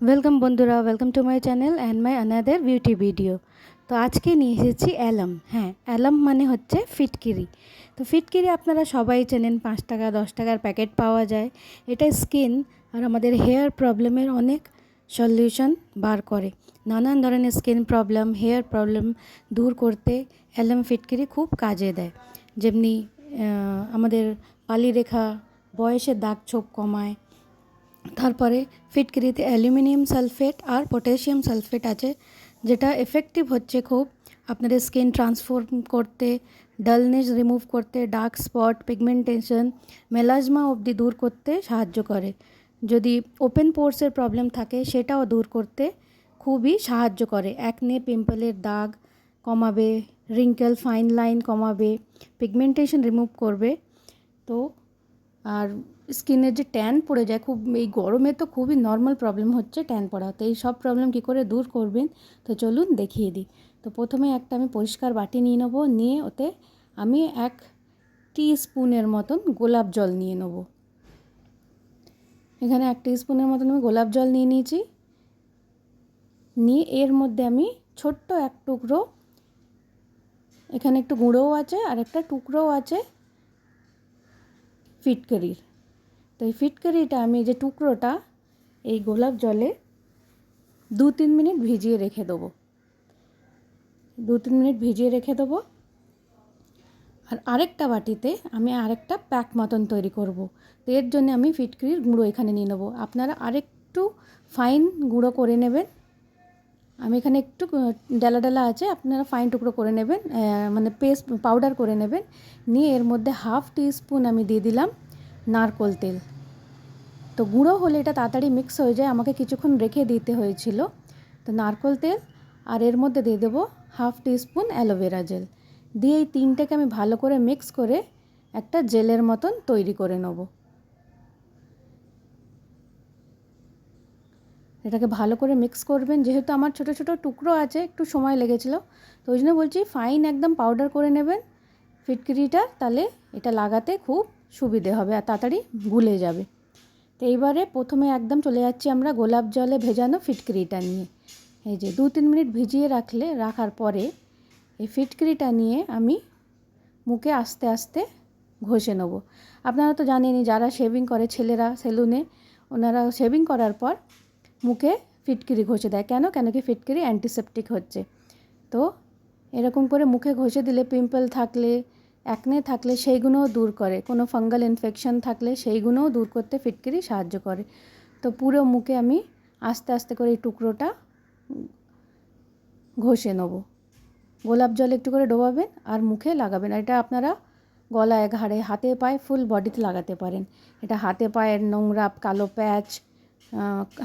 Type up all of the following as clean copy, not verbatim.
Welcome বন্ধুরা, welcome to my channel and my another beauty video. তো আজকে নিয়ে এসেছি অ্যালাম। অ্যালাম মানে হচ্ছে ফিটকিরি। তো ফিটকিরি আপনারা সবাই চেনেন, 5 টাকা 10 টাকার প্যাকেট পাওয়া যায়। এটা স্কিন আর আমাদের হেয়ার প্রবলেমের অনেক সলিউশন বার করে। নানান ধরনের স্কিন প্রবলেম, হেয়ার প্রবলেম দূর করতে অ্যালাম ফিটকিরি খুব কাজে দেয়। যেমনি আমাদের পালিরেখা, বয়সের দাগ ছোপ কমায়। তারপরে ফিটকিরিতে অ্যালুমিনিয়াম সালফেট আর পটাশিয়াম সালফেট আছে, যেটা এফেক্টিভ হচ্ছে খুব আপনাদের স্কিন ট্রান্সফর্ম করতে, ডালনেস রিমুভ করতে, ডার্ক স্পট, পিগমেন্টেশন, মেলাজমা অবধি দূর করতে সাহায্য করে। যদি ওপেন পোর্সের প্রবলেম থাকে সেটাও দূর করতে খুবই সাহায্য করে। অ্যাকনে, পিম্পলের দাগ কমাবে, রিঙ্কেল, ফাইন লাইন কমাবে, পিগমেন্টেশন রিমুভ করবে। তো আর স্কিনের যে ট্যান পড়ে যায়, খুব এই গরমে তো খুবই নর্মাল প্রবলেম হচ্ছে ট্যান পড়া। তো এই সব প্রবলেম কী করে দূর করবেন, তো চলুন দেখিয়ে দিই। তো প্রথমে একটা আমি পরিষ্কার বাটি নিয়ে নেবো, নিয়ে ওতে আমি 1 টিস্পুনের মতন গোলাপ জল নিয়ে নেবো। এখানে 1 টিস্পুনের মতন আমি গোলাপ জল নিয়ে নিয়েছি। নিয়ে এর মধ্যে আমি ছোট্ট এক টুকরো, এখানে একটু গুঁড়োও আছে আর একটা টুকরোও আছে ফিটকারির। তো এই ফিটকারিটা আমি যে টুকরোটা এই গোলাপ জলে 2-3 মিনিট ভিজিয়ে রেখে দেবো। 2-3 মিনিট ভিজিয়ে রেখে দেবো। আর আরেকটা বাটিতে আমি আরেকটা প্যাক মতন তৈরি করব। তো এর জন্য আমি ফিটকারির গুঁড়ো এখানে নিয়ে নেবো। আপনারা আরেকটু ফাইন গুঁড়ো করে নেবেন। আমি এখানে একটু ডালা ডালা আছে, আপনারা ফাইন টুকরো করে নেবেন, মানে পেস্ট পাউডার করে নেবেন। নিয়ে এর মধ্যে 1/2 টিস্পুন আমি দিয়ে দিলাম নারকেল তেল। তো গুঁড়ো হলে এটা তাড়াতাড়ি মিক্স হয়ে যায়, আমাকে কিছুক্ষণ রেখে দিতে হয়েছিল। তো নারকেল তেল আর এর মধ্যে দিয়ে দেবো 1/2 টিস্পুন অ্যালোভেরা জেল। দিয়ে এই তিনটাকে আমি ভালো করে মিক্স করে একটা জেলের মতন তৈরি করে নেব। এটাকে ভালো করে মিক্স করবেন। যেহেতু আমার ছোট ছোট টুকরো আছে, একটু সময় লেগেছিলো, তো ওই জন্য বলছি ফাইন একদম পাউডার করে নেবেন ফিটকিরিটা, তাহলে এটা লাগাতে খুব সুবিধে হবে আর তাড়াতাড়ি গুলে যাবে। তো এইবারে প্রথমে একদম চলে যাচ্ছি আমরা গোলাপ জলে ভেজানো ফিটকিরিটা নিয়ে। এই যে 2-3 মিনিট ভিজিয়ে রাখার পরে এই ফিটকিরিটা নিয়ে আমি মুখে আস্তে আস্তে ঘষে নেব। আপনারা তো জানেনই, যারা শেভিং করে ছেলেরা সেলুনে, ওনারা শেভিং করার পর মুখে ফিটকিরি ঘষে দেয়। কেন কি ফিটকিরি অ্যান্টিসেপটিক হচ্ছে। তো এরকম করে মুখে ঘষে দিলে পিম্পল থাকলে, অ্যাকনে থাকলে সেইগুলোও দূর করে, কোনো ফাঙ্গাল ইনফেকশন থাকলে সেইগুলোও দূর করতে ফিটকিরি সাহায্য করে। তো পুরো মুখে আমি আস্তে আস্তে করে এই টুকরোটা ঘষে নেব। গোলাপ জল একটু করে ডোবাবেন আর মুখে লাগাবেন। এটা আপনারা গলায়, ঘাড়ে, হাতে পায়ে, ফুল বডিতে লাগাতে পারেন। এটা হাতে পায়ের নোংরা, কালো প্যাচ,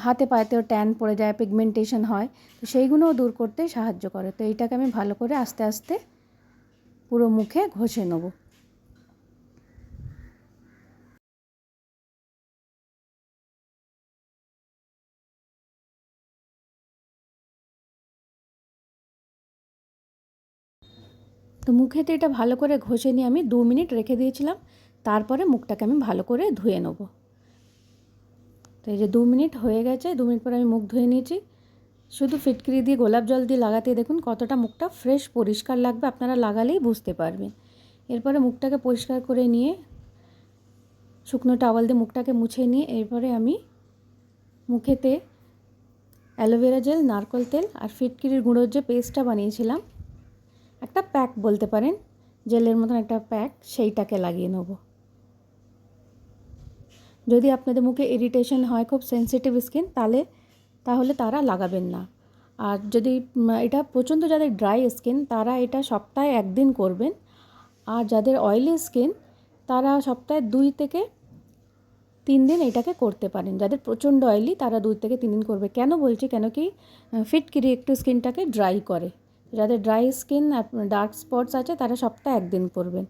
হাতে পায়েতেও ট্যান পড়ে যায়, পিগমেন্টেশন হয়, তো সেইগুলোও দূর করতে সাহায্য করে। তো এইটাকে আমি ভালো করে আস্তে আস্তে পুরো মুখে ঘষে নেব। তো মুখেতে এটা ভালো করে ঘষে নিয়ে আমি 2 মিনিট রেখে দিয়েছিলাম। তারপরে মুখটাকে আমি ভালো করে ধুয়ে নেব। তো এই যে 2 মিনিট হয়ে গেছে, 2 মিনিট পরে আমি মুখ ধুয়ে নিয়েছি। শুধু ফিটকিরি দিয়ে গোলাপ জল দিয়ে লাগাতে দেখুন কতটা মুখটা ফ্রেশ পরিষ্কার লাগবে, আপনারা লাগালেই বুঝতে পারবেন। এরপরে মুখটাকে পরিষ্কার করে নিয়ে শুকনো টাওয়াল দিয়ে মুখটাকে মুছে নিয়ে এরপরে আমি মুখেতে অ্যালোভেরা জেল, নারকেল তেল আর ফিটকিরির গুঁড়োর যে পেস্টটা বানিয়েছিলাম, একটা প্যাক বলতে পারেন, জেলের মতন একটা প্যাক, সেইটাকে লাগিয়ে নেব। যদি আপনাদের মুখে ইরিটেশন হয়, খুব সেনসিটিভ স্কিন, তাহলে তারা লাগাবেন না। আর যদি এটা প্রচণ্ড যাদের ড্রাই স্কিন, তারা এটা সপ্তাহে 1 দিন করবেন। আর যাদের অয়েলি স্কিন, তারা সপ্তাহে 2 থেকে 3 দিন এটাকে করতে পারেন। যাদের প্রচণ্ড অয়েলি, তারা 2 থেকে 3 দিন করবে। কেন বলছি, কেন কি ফিটকিরি একটু স্কিনটাকে ড্রাই করে। যাদের ড্রাই স্কিন আর ডার্ক স্পটস আছে, তারা সপ্তাহে 1 দিন করবেন।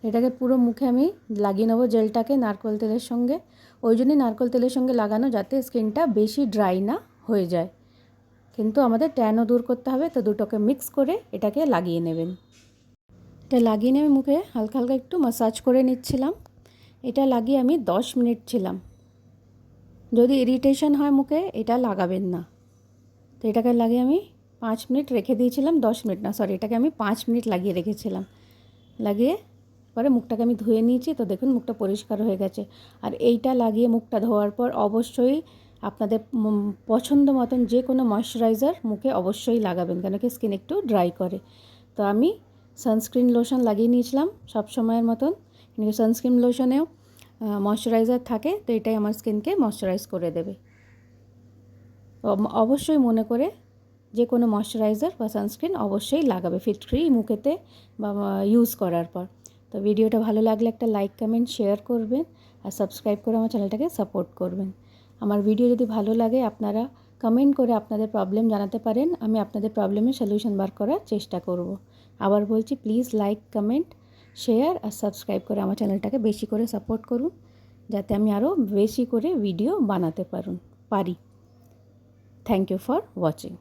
এটাকে পুরো মুখে আমি লাগিয়ে নেবো জেলটাকে নারকেল তেলের সঙ্গে। ওই জন্যই নারকেল তেলের সঙ্গে লাগানো, যাতে স্কিনটা বেশি ড্রাই না হয়ে যায়। কিন্তু আমাদের ট্যানও দূর করতে হবে, তো দুটোকে মিক্স করে এটাকে লাগিয়ে নেবেন। এটা লাগিয়ে নিয়ে আমি মুখে হালকা হালকা একটু ম্যাসাজ করে নিচ্ছিলাম। এটা লাগিয়ে আমি 10 মিনিট ছিলাম। যদি ইরিটেশন হয় মুখে এটা লাগাবেন না। তো এটাকে লাগিয়ে আমি 5 মিনিট রেখে দিয়েছিলাম, 10 মিনিট না সরি, এটাকে আমি 5 মিনিট লাগিয়ে রেখেছিলাম। লাগিয়ে পরে মুখটাকে আমি ধুয়ে নিয়েছি। তো দেখুন মুখটা পরিষ্কার হয়ে গেছে। আর এইটা লাগিয়ে মুখটা ধোয়ার পর অবশ্যই আপনাদের পছন্দ মতন যে কোনো ময়শ্চারাইজার মুখে অবশ্যই লাগাবেন, কেন কি স্কিন একটু ড্রাই করে। তো আমি সানস্ক্রিন লোশন লাগিয়ে নিয়েছিলাম সব সময়ের মতন, কিন্তু সানস্ক্রিন লোশনেও ময়শ্চারাইজার থাকে, তো এটাই আমার স্কিনকে ময়শ্চারাইজ করে দেবে। অবশ্যই মনে করে যে কোনো ময়শ্চারাইজার বা সানস্ক্রিন অবশ্যই লাগাবে ফিটকিরি মুখেতে বা ইউজ করার পর। তো ভিডিওটা ভালো লাগলে একটা লাইক কমেন্ট শেয়ার করবেন আর সাবস্ক্রাইব করে আমার চ্যানেলটাকে সাপোর্ট করবেন। আমার ভিডিও যদি ভালো লাগে আপনারা কমেন্ট করে আপনাদের প্রবলেম জানাতে পারেন, আমি আপনাদের প্রবলেমের সলিউশন বার করার চেষ্টা করব। আবার বলছি, প্লিজ লাইক কমেন্ট শেয়ার আর সাবস্ক্রাইব করে আমার চ্যানেলটাকে বেশি করে সাপোর্ট করুন, যাতে আমি আরও বেশি করে ভিডিও বানাতে পারি। Thank you for watching.